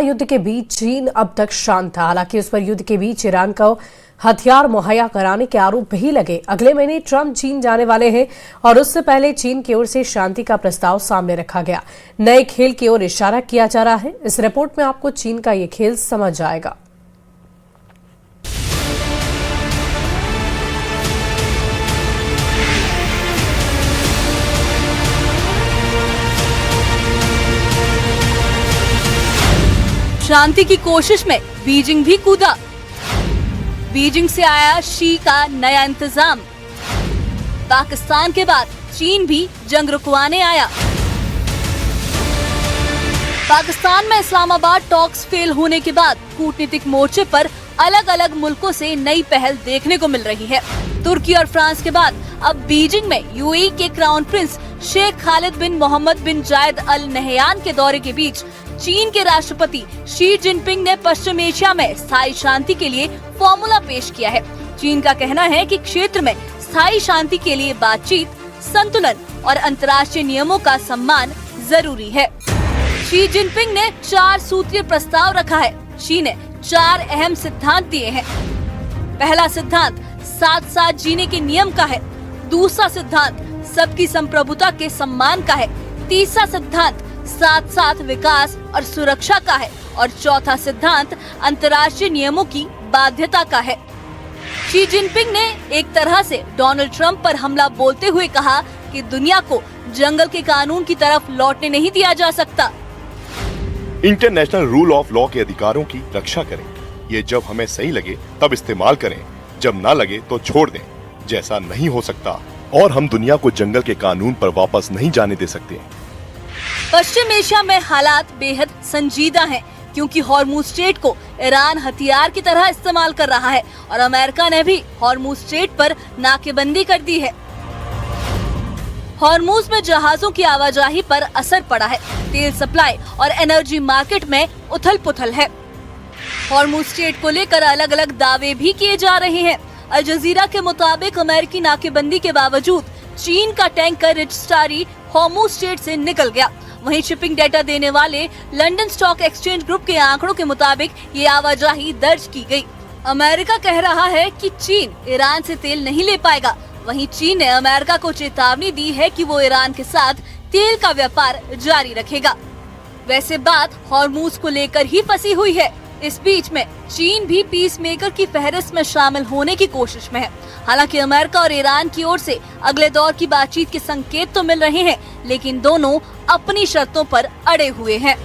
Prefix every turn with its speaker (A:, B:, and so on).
A: युद्ध के बीच चीन अब तक शांत था। हालांकि उस पर युद्ध के बीच ईरान को हथियार मुहैया कराने के आरोप भी लगे। अगले महीने ट्रंप चीन जाने वाले हैं और उससे पहले चीन की ओर से शांति का प्रस्ताव सामने रखा गया। नए खेल की ओर इशारा किया जा रहा है। इस रिपोर्ट में आपको चीन का ये खेल समझ आएगा।
B: शांति की कोशिश में बीजिंग भी कूदा। बीजिंग से आया शी का नया इंतजाम। पाकिस्तान के बाद चीन भी जंग रुकवाने आया। पाकिस्तान में इस्लामाबाद टॉक्स फेल होने के बाद कूटनीतिक मोर्चे पर अलग अलग मुल्कों से नई पहल देखने को मिल रही है। तुर्की और फ्रांस के बाद अब बीजिंग में यूएई के क्राउन प्रिंस शेख खालिद बिन मोहम्मद बिन जायद अल नहयान के दौरे के बीच चीन के राष्ट्रपति शी जिनपिंग ने पश्चिम एशिया में स्थायी शांति के लिए फॉर्मूला पेश किया है। चीन का कहना है कि क्षेत्र में स्थायी शांति के लिए बातचीत, संतुलन और अंतर्राष्ट्रीय नियमों का सम्मान जरूरी है। शी जिनपिंग ने 4 सूत्रीय प्रस्ताव रखा है। शी ने 4 अहम सिद्धांत दिए हैं। पहला सिद्धांत साथ साथ जीने के नियम का है। दूसरा सिद्धांत सबकी संप्रभुता के सम्मान का है। तीसरा सिद्धांत साथ साथ विकास और सुरक्षा का है और चौथा सिद्धांत अंतर्राष्ट्रीय नियमों की बाध्यता का है। शी जिनपिंग ने एक तरह से डोनाल्ड ट्रंप पर हमला बोलते हुए कहा कि दुनिया को जंगल के कानून की तरफ लौटने नहीं दिया जा सकता।
C: इंटरनेशनल रूल ऑफ लॉ के अधिकारों की रक्षा करें। ये जब हमें सही लगे तब इस्तेमाल करें, जब ना लगे तो छोड़ दें। जैसा नहीं हो सकता और हम दुनिया को जंगल के कानून पर वापस नहीं जाने दे सकते।
B: पश्चिम एशिया में हालात बेहद संजीदा हैं, क्योंकि हॉर्मुज स्ट्रेट को ईरान हथियार की तरह इस्तेमाल कर रहा है और अमेरिका ने भी हॉर्मुज स्ट्रेट पर नाकेबंदी कर दी है। हॉर्मुज में जहाजों की आवाजाही पर असर पड़ा है। तेल सप्लाई और एनर्जी मार्केट में उथल पुथल है। हॉर्मुज स्ट्रेट को लेकर अलग अलग दावे भी किए जा रहे हैं। अल जजीरा के मुताबिक अमेरिकी नाकेबंदी के बावजूद चीन का tanker rich starry Hormuz strait से निकल गया। वहीं शिपिंग डेटा देने वाले लंदन स्टॉक एक्सचेंज ग्रुप के आंकड़ों के मुताबिक ये आवाजाही दर्ज की गई। अमेरिका कह रहा है कि चीन ईरान से तेल नहीं ले पाएगा। वहीं चीन ने अमेरिका को चेतावनी दी है कि वो ईरान के साथ तेल का व्यापार जारी रखेगा। वैसे बात हॉर्मुज को लेकर ही फंसी हुई है। इस बीच में चीन भी पीस मेकर की फहरिस्त में शामिल होने की कोशिश में है। हालांकि अमेरिका और ईरान की ओर से अगले दौर की बातचीत के संकेत तो मिल रहे हैं, लेकिन दोनों अपनी शर्तों पर अड़े हुए हैं।